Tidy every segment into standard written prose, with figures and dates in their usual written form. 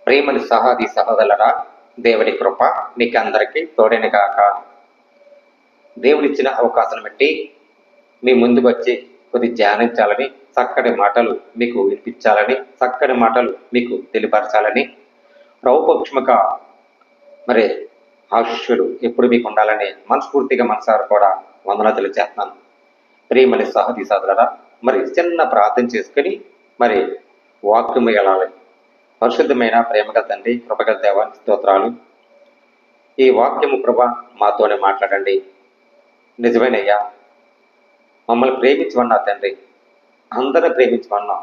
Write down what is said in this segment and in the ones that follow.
ప్రేమని సహాది సహోదరులరా, దేవుడి కృప మీకు అందరికీ తోడైన కాక. దేవుడిచ్చిన అవకాశం బట్టి మీ ముందుకు వచ్చి కొద్ది ధ్యానించాలని, చక్కటి మాటలు మీకు వినిపించాలని, చక్కటి మాటలు మీకు తెలియపరచాలని, ప్రభుపక్షముగా మరి ఆశీస్సులు ఎప్పుడు మీకు ఉండాలని మనస్ఫూర్తిగా మనసారు కూడా వందనాలు చేస్తున్నాను. ప్రేమని సహది సహోదరులరా, మరి చిన్న ప్రార్థన చేసుకుని మరి వాక్యం వెళ్ళాలి. పరిశుద్ధమైన ప్రేమగల తండ్రి, కృపగల దేవానికి స్తోత్రాలు. ఈ వాక్యము ప్రభ మాతోనే మాట్లాడండి. నిజమేనయ్యా, మమ్మల్ని ప్రేమించమన్నా తండ్రి, అందరూ ప్రేమించమన్నాం,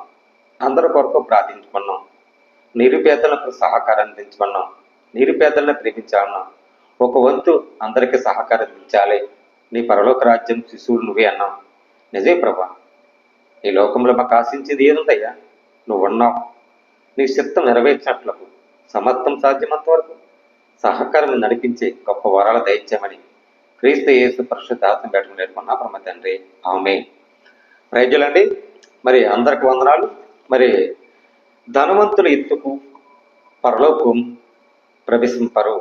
అందరి కొరకు ప్రార్థించమన్నాం, నిరుపేదలకు సహకారం అందించమన్నాం, నిరుపేదలను ప్రేమించాలన్నాం. ఒక వంతు అందరికీ సహకారం అందించాలి. నీ పరలోక రాజ్యం శిశువులు నువ్వే అన్నాం. నిజమే ప్రభా, ఈ లోకంలో మాకు ఆశించింది ఏదుందయ్యా? నువ్వు ఉన్నావు. నీ చిత్తం నెరవేర్చినట్లకు సమర్థం సాధ్యమంత వరకు సహకారం నడిపించే గొప్ప వరాలు దయచేయమని క్రీస్తు యేసు పరిశుద్ధాత్మ పెట్టడం నేర్చుకున్నా పరమ తండ్రి, ఆమేన్. ప్రజలండి, మరి అందరికి వందనాలు. మరి ధనవంతుల ఎత్తుకు పరలోకం ప్రవేశింపరు.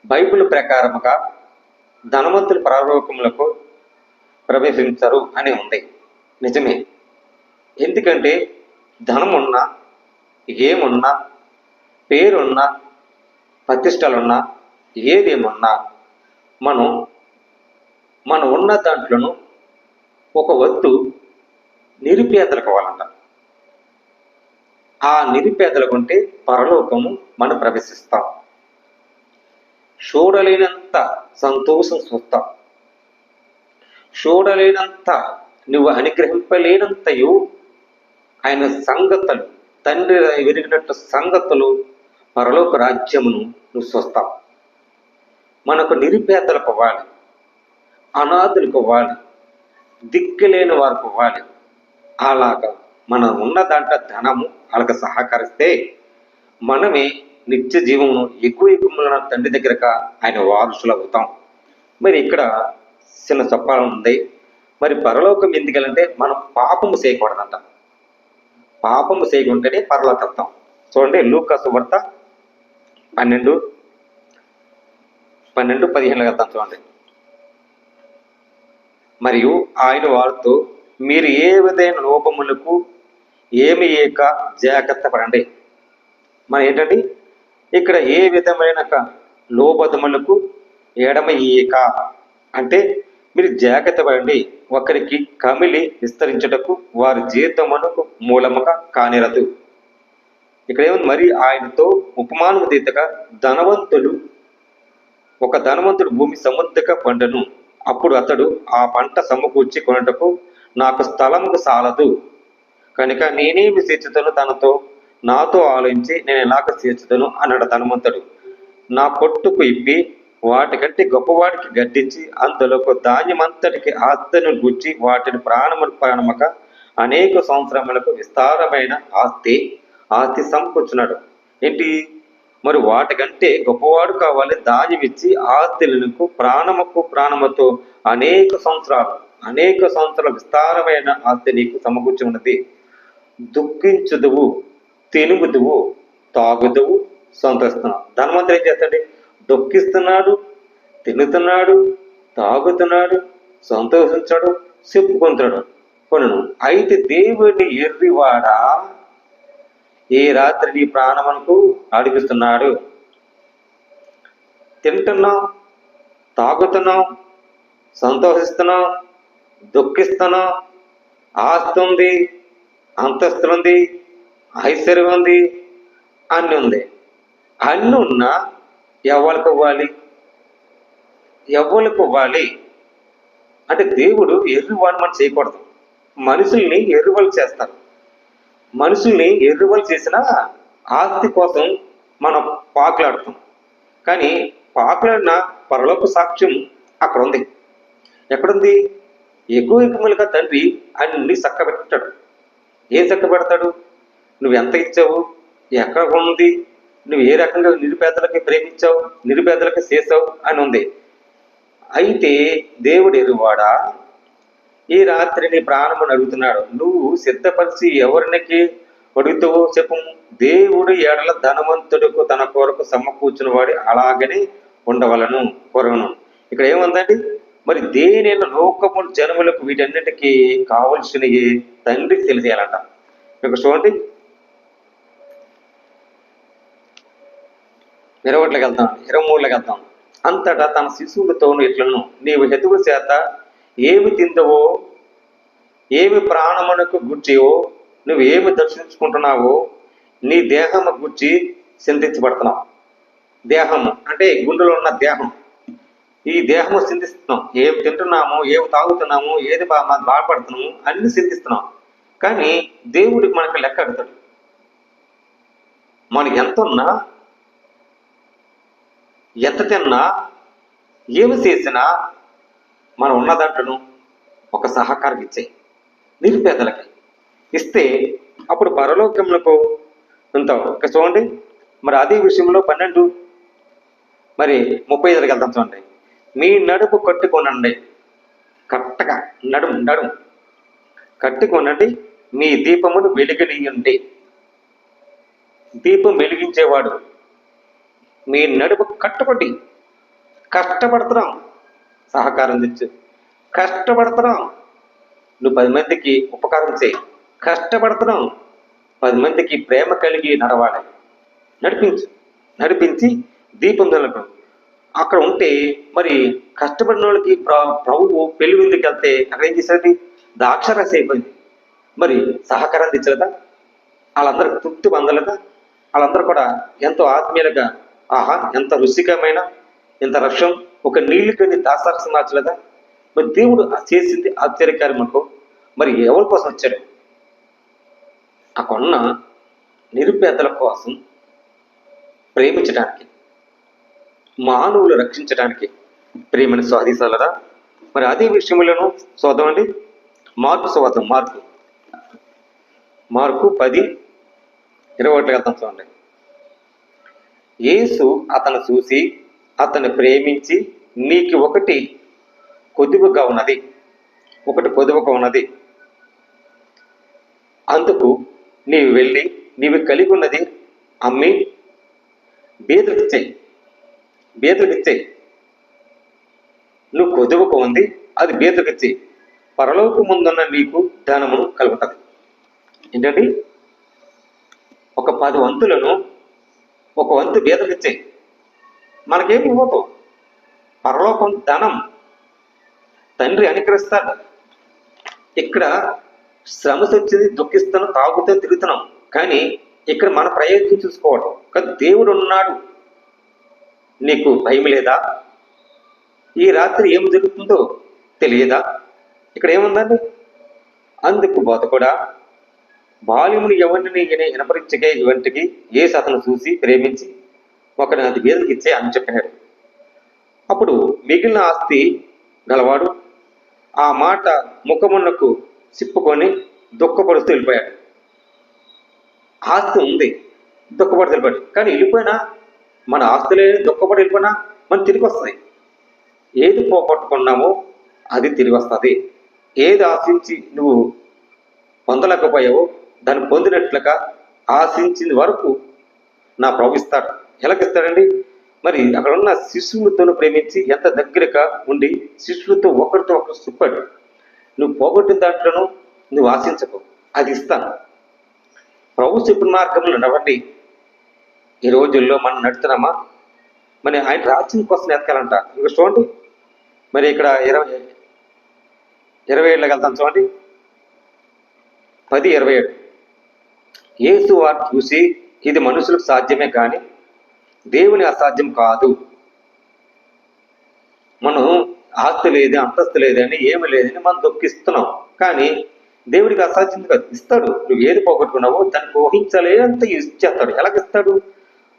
బైబిల్ ప్రకారముగా ధనవంతులు పరలోకములకు ప్రవేశించరు అని ఉంది. నిజమే. ఎందుకంటే ధనమున్నా, ఏమున్నా, పేరున్నా, ప్రతిష్టలున్నా, ఏదేమున్నా మనం ఉన్న దాంట్లోనూ ఒక వంతు నిరుపేదలకు అవ్వాలంట. ఆ నిరుపేదలకు ఉంటే పరలోకము మనం ప్రవేశిస్తాం. చూడలేనంత సంతోషం చూస్తాం. చూడలేనంత, నువ్వు అనుగ్రహింపలేనంతయు ఆయన సంగతులు, తండ్రి విరిగినట్టు సంగతులు, పరలోక రాజ్యమును నువ్వు చూస్తావు. మనకు నిరుపేదలకు ఇవ్వాలి, అనాథులకు ఇవ్వాలి, దిక్కులేని వారికి ఇవ్వాలి. అలాగా మనం ఉన్న దాంట్లో ధనము వాళ్ళకి సహకరిస్తే మనమే నిత్య జీవమును ఎక్కువ తండ్రి దగ్గరగా ఆయన వారసులు అవుతాం. మరి ఇక్కడ చిన్న చెప్పాలని ఉంది. మరి పరలోకం ఎందుకంటే మనం పాపము చేయకూడదంట. పాపము చేయకుంటేనే పరలోకత్వం. చూడండి, లూకా సువార్త 12:15 వెళ్తాం చూడండి. మరియు ఆయన వారితో, మీరు ఏ విధమైన లోపములకు ఏమి ఏక జాగ్రత్త పడండి. మన ఏంటంటే ఇక్కడ ఏ విధమైన లోపదములకు ఎడమ ఏక అంటే మీరు జాగ్రత్త పడండి. ఒకరికి కమిలి విస్తరించుటకు వారి జీతమునకు మూలముగా కానిరదు. ఇక్కడ ఏముంది? మరి ఆయనతో ఉపమానము తీతగా ఒక ధనవంతుడు భూమి సముద్రక పంటను. అప్పుడు అతడు ఆ పంట సమకూర్చి కొనుటకు నాకు స్థలముకు సాలదు కనుక నేనేమి చేర్చుతాను నాతో ఆలోచించి నేను ఎలాగ చేర్చుతాను అన్నాడు ధనవంతుడు. నా కొట్టుకు ఇప్పి వాటికంటే గొప్పవాడికి గడ్డించి అందులోకి ధాన్యమంతటికి ఆస్తిని గుచ్చి వాటిని ప్రాణమక అనేక సంవత్సరములకు విస్తారమైన ఆస్తి సమకూర్చున్నాడు. ఏంటి మరి? వాటికంటే గొప్పవాడు కావాలి. ధాన్యం ఇచ్చి ఆస్తిలకు ప్రాణముతో అనేక సంవత్సరాల విస్తారమైన ఆస్తి నీకు సమకూర్చి ఉన్నది. దుఃఖించుదువు, తినుగుదువు, తాగుదువు, సంతోషిస్తున్నావు. ధనవంతుడు ఏం చేస్తాడు? దుఃఖిస్తున్నాడు, తినుతున్నాడు, తాగుతున్నాడు, సంతోషించాడు, చెప్పుకుంటాడు కొను. అయితే దేవుడిని ఎర్రివాడా ఈ రాత్రి నీ ప్రాణమునకు అడిగిస్తున్నాడు. తింటున్నావు, తాగుతున్నావు, సంతోషిస్తున్నావు, దుఃఖిస్తున్నావు, ఆస్తి ఉంది, అంతస్తులుంది, ఐశ్వర్యం ఉంది, అన్ని ఉంది. అన్ని ఉన్నా ఎవరికి ఇవ్వాలి అంటే దేవుడు ఎర్రివాడు మనం చేయకూడదు. మనుషుల్ని ఎర్రివాళ్ళు చేస్తారు. మనుషుల్ని ఎర్రివాళ్ళు చేసిన ఆస్తి కోసం మనం పాకులాడుతాం. కానీ పాకులాడిన పరలోక సాక్ష్యం అక్కడ ఉంది. ఎక్కడుంది? ఎక్కువగా తండ్రి అన్ని చక్కబెట్టాడు. ఏం చక్కబెడతాడు? నువ్వు ఎంత ఇచ్చావు, ఎక్కడ ఉంది, నువ్వు ఏ రకంగా నిరుపేదలకి ప్రేమించావు, నిరుపేదలకి చేసావు అని ఉంది. అయితే దేవుడు ఎరువాడా ఈ రాత్రి నీ ప్రాణమును అడుగుతున్నాడు. నువ్వు సిద్ధపరిచి ఎవరికి అడుగుతావో చెప్పు. దేవుడు ఎడల ధనవంతుడికి తన కొరకు సమకూర్చుని వాడి అలాగనే ఉండవలను కొరను. ఇక్కడ ఏముందండి? మరి దేని లోకములు జనములకు వీటన్నిటికీ కావలసినవి తండ్రికి తెలిసేయాలంట. ఇక్కడ చూడండి, 21లోకి వెళ్తాం, 23లోకి వెళ్తాం. అంతటా తన శిశువులతోను ఇట్లను, నీవు హెతువుల చేత ఏమి తిందవో, ఏమి ప్రాణమునకు గుర్చియో, నువ్వు ఏమి దర్శించుకుంటున్నావో, నీ దేహము గుర్చి చింతించబడుతున్నావు. దేహము అంటే గుండెలో ఉన్న దేహం. ఈ దేహము చింతిస్తున్నాం. ఏమి తింటున్నాము, ఏమి తాగుతున్నాము, ఏది బాధపడుతున్నాము అన్ని చింతిస్తున్నాం. కానీ దేవుడికి మనకు లెక్క అడుగుతాడు. మనకి ఎంత ఉన్నా, ఎంత తిన్నా, ఏమి చేసినా మనం ఉన్న దాంట్లోనూ ఒక సహకారం ఇచ్చాయి నిరుపేదలకి ఇస్తే అప్పుడు పరలోకములకు ఉంటాం. ఇంకా చూడండి, మరి అదే విషయంలో 12 మరి 35కి వెళ్తాం. చూడండి, మీ నడుపు కట్టుకోనండి, కట్టగా నడుము కట్టుకోనండి, మీ దీపమును వెలిగనీయండి. దీపం వెలిగించేవాడు మీ నడుపు కట్టుబడి కష్టపడుతున్నాం, సహకారం తెచ్చు, కష్టపడుతున్నాం, నువ్వు 10 మందికి ఉపకారం చేయి, కష్టపడుతున్నాం, 10 మందికి ప్రేమ కలిగి నడవాలి, నడిపించి దీపం తొలగ అక్కడ ఉంటే మరి కష్టపడిన వాళ్ళకి ప్రభువు పెళ్లి విందుకి వెళ్తే అక్కడ ఏం చేసేది? దాక్షరస అయిపోయింది. మరి సహకారం తెచ్చలేదా? వాళ్ళందరికి తృప్తి పొందలేదా? వాళ్ళందరూ కూడా ఎంతో ఆత్మీయులుగా, ఆహా ఎంత రుచికరమైన, ఎంత రక్షం, ఒక నీళ్లు కని దాసారసం మార్చలేదా? మరి దేవుడు చేసింది ఆశ్చర్యకార్యములకు మరి ఎవరి కోసం వచ్చాడు? ఆ కొన్న నిరుపేదల కోసం ప్రేమించడానికి, మానవులు రక్షించడానికి ప్రేమని స్వాధీసాలరా. మరి అదే విషయంలోనూ చూద్దామండి. మార్కు సువార్త, మార్కు 10:21 వెళ్తాం. చూడండి, యేసు అతను చూసి అతను ప్రేమించి, నీకు ఒకటి పొదుపుగా ఉన్నది, అందుకు నీవు వెళ్ళి నీవు కలిగి ఉన్నది అమ్మి బేదలకిచ్చేయి. నువ్వు కొదువుకు ఉంది, అది బేదలకిచ్చేయి, పరలోక ముందున్న నీకు ధనమును కలుగుతుంది. ఏంటండి? ఒక 10 వంతులను ఒక వంతు బేదలకిచ్చేయి, మనకేమి ఇవ్వదు. పరలోకం ధనం తండ్రి అనుగ్రహిస్తాడు. ఇక్కడ శ్రమ వచ్చింది, దుఃఖిస్తాను, తాగుతూ తిరుగుతున్నాం. కానీ ఇక్కడ మన ప్రయత్నం చూసుకోవడం. కానీ దేవుడు ఉన్నాడు. నీకు భయం లేదా? ఈ రాత్రి ఏం జరుగుతుందో తెలియదా? ఇక్కడ ఏముందండి? అందుకు బోధ కూడా, బాల్యమును ఎవరిని వినపరించగే ఇవంటికి యేసు అతను చూసి ప్రేమించి ఒకని అది బేదలకు ఇచ్చే అని చెప్పాడు. అప్పుడు మిగిలిన ఆస్తి గలవాడు ఆ మాట ముఖమునకు సిప్పుకొని దుఃఖపడుతూ వెళ్ళిపోయాడు. ఆస్తి ఉంది, దుఃఖపడుతూ వెళ్ళిపోయాడు. కానీ వెళ్ళిపోయినా మన ఆస్తులే దుఃఖపడి వెళ్ళిపోయినా మనం తిరిగి వస్తుంది. ఏది పోగొట్టుకున్నామో అది తిరిగి వస్తుంది. ఏది ఆశించి నువ్వు పొందలేకపోయావో దాన్ని పొందినట్లుగా ఆశించిన వరకు నా ప్రభు ఇస్తాడు. ఎలాగిస్తాడండి? మరి అక్కడ ఉన్న శిష్యులతో ప్రేమించి ఎంత దగ్గరగా ఉండి శిష్యులతో ఒకరితో ఒకరు చెప్పాడు, నువ్వు పోగొట్టిన దాంట్లోనూ నువ్వు ఆశించకు, అది ఇస్తాను. ప్రభు చెప్పిన మార్గంలో నడవండి. ఈ రోజుల్లో మనం నడుతున్నామా? మరి ఆయన రాజ్యం కోసం ఎతకాలంట. ఇంకా చూడండి, మరి ఇక్కడ 27 వెళ్తాం. చూడండి, 10:27. యేసు వారు చూసి, ఇది మనుషులకు సాధ్యమే కానీ దేవుని అసాధ్యం కాదు. మనం ఆస్తి లేదు, అంతస్తు లేదని, ఏమి లేదని మనం దుఃఖిస్తున్నాం. కానీ దేవుడికి అసాధ్యం కాదు, ఇస్తాడు. నువ్వు ఏది పోగొట్టుకున్నావో దానికి ఊహించలేనంత ఇచ్చేస్తాడు. ఎలాగిస్తాడు?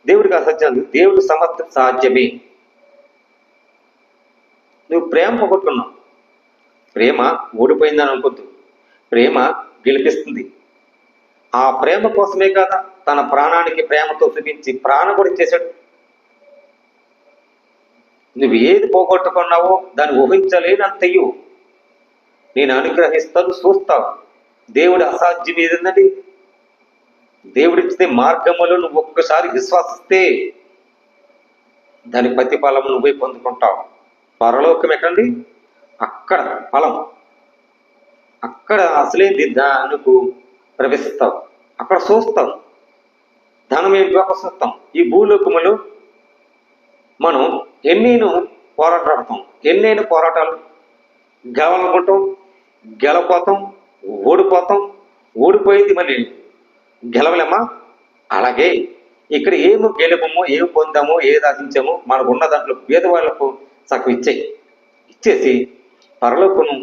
దేవుడికి అసాధ్యం, దేవుడి సమర్థం సాధ్యమే. నువ్వు ప్రేమ పోగొట్టుకున్నావు, ప్రేమ ఓడిపోయిందని అనుకోద్దు, ప్రేమ గెలిపిస్తుంది. ఆ ప్రేమ కోసమే కదా తన ప్రాణానికి ప్రేమతో చూపించి ప్రాణం కూడా ఇచ్చేశాడు. నువ్వు ఏది పోగొట్టుకున్నావో దాన్ని ఊహించలేనంతయు నేను అనుగ్రహిస్తాను, చూస్తావు. దేవుడు అసాధ్యం ఏదండి? దేవుడిచ్చే మార్గములో నువ్వు ఒక్కసారి విశ్వాసిస్తే దాని ప్రతిఫలం నువ్వే పొందుకుంటావు. పరలోకం ఎక్కడండి? అక్కడ ఫలం, అక్కడ అసలేంది దానికి ప్రవేశిస్తావు, అక్కడ చూస్తాం ధనం ఏంటి చూస్తాం. ఈ భూలోకములు మనం ఎన్నైనా పోరాటాడతాం, ఎన్నైనా పోరాటాలు గెలవాలనుకుంటాం, గెలపోతాం, ఓడిపోతాం, ఓడిపోయింది మళ్ళీ గెలవలేమా? అలాగే ఇక్కడ ఏమి గెలుపమో, ఏమి పొందామో, ఏది ఆశించామో మనకు ఉన్న దాంట్లో పేదవాళ్లకు సగం ఇచ్చేసి పరలోకను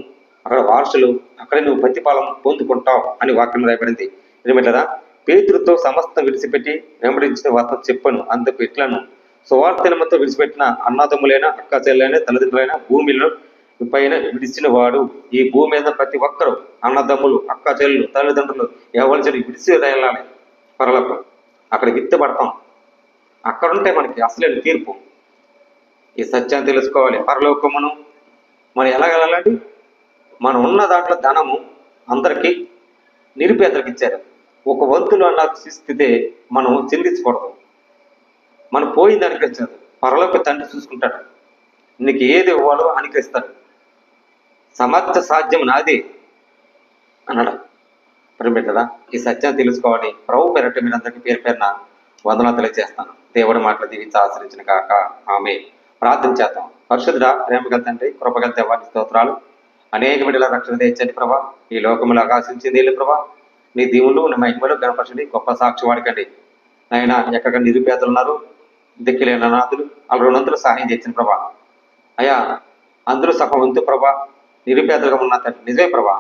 అక్కడ వారసులు, అక్కడ నువ్వు ప్రతిఫలం పొందుకుంటావు అని వాక్యం రాయబడింది. ఏమిట్లరా? పేతురుతో సమస్తం విడిచిపెట్టి వెంబడించిన వార్త చెప్పను, అందుకు ఇట్లను సువార్తనమతో విడిచిపెట్టిన అన్నదమ్ములైన అక్క చెల్లెలైన తల్లిదండ్రులైన భూమిలో పైన విడిచిన వాడు, ఈ భూమి మీద ప్రతి ఒక్కరు అన్నదమ్ములు, అక్క చెల్లెలు, తల్లిదండ్రులు ఎవరి విడిచి వెళ్ళాలి పరలోకం. అక్కడ విత్తబడతాం, అక్కడుంటే మనకి అసలైన తీర్పు. ఈ సత్యాన్ని తెలుసుకోవాలి. పరలోకమును మనం ఎలా వెళ్ళాలండి? మనం ఉన్న దాంట్లో ధనము అందరికీ నిరుపేదలకు ఇచ్చారు. ఒక వంతులు అన్న స్థితే మనం చెల్లించకూడదు. మనం పోయిన దానికి వచ్చారు. పరలోక తండ్రి చూసుకుంటాడు, నీకు ఏది ఇవ్వాలో అనుకరిస్తాడు. సమర్థ సాధ్యం నాది అన్నాడు. ప్రేమిట్లరా, ఈ సత్యాన్ని తెలుసుకోవాలి. ప్రభు పేరట మీరందరికీ పేరు పేరున వందనాలు తెలియజేస్తాను. దేవుడి మాటలు దీవించి ఆశ్రయించిన కాక ఆమె. ప్రార్థన చేద్దాం. పరిశుద్ధుడా, ప్రేమగల తండ్రి, కృపగల దేవానికి స్తోత్రాలు. అనేక బిడ్డల రక్షణ తెచ్చండి ప్రభా. ఈ లోకములు ఆకాశించింది ప్రభా. నీ దీవులు, నీ మహిమలు గణపరచండి. గొప్ప సాక్షి వాడికండి నాయన. ఎక్కడ నిరుపేదలు ఉన్నారు, దిక్కులేని అనాథులు, వాళ్ళు 200 సహాయం చేసిన ప్రభా. అయ్యా, అందరూ సగం వంతు ప్రభా నిరుపేదలుగా ఉన్న తండ్రి నిజమే ప్రభా,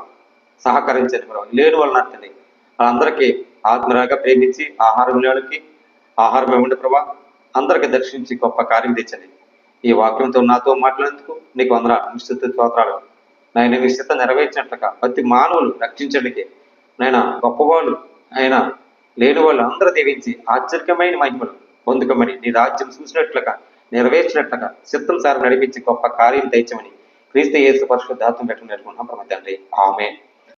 సహకరించండి ప్రభా. లేని వాళ్ళు తండ్రి వాళ్ళందరికీ ఆత్మరాగా ప్రేమించి ఆహారం లేనికి ఆహారం ఇవ్వండి ప్రభా. అందరికీ దర్శించి గొప్ప కార్యం తెచ్చండి. ఈ వాక్యంతో నాతో మాట్లాడేందుకు నీకు వందనాలు, నిశ్చిత స్తోత్రాలు. నాయన మీ స్థితి నెరవేర్చినట్లుగా ప్రతి మానవులు రక్షించడానికి నాయన గొప్పవాళ్ళు ఆయన లేని వాళ్ళు అందరూ దీవించి ఆశ్చర్యమైన మహిమలు పొందుకమని, నీ రాజ్యం చూసినట్లుగా నెరవేర్చినట్లుగా చిత్తం సార్ నడిపించి గొప్ప కార్యం తెచ్చమని క్రీస్తు యేసు పరిశుద్ధాత్మ పెట్టినట్టుకున్నాం తండ్రి. ఆమేన్.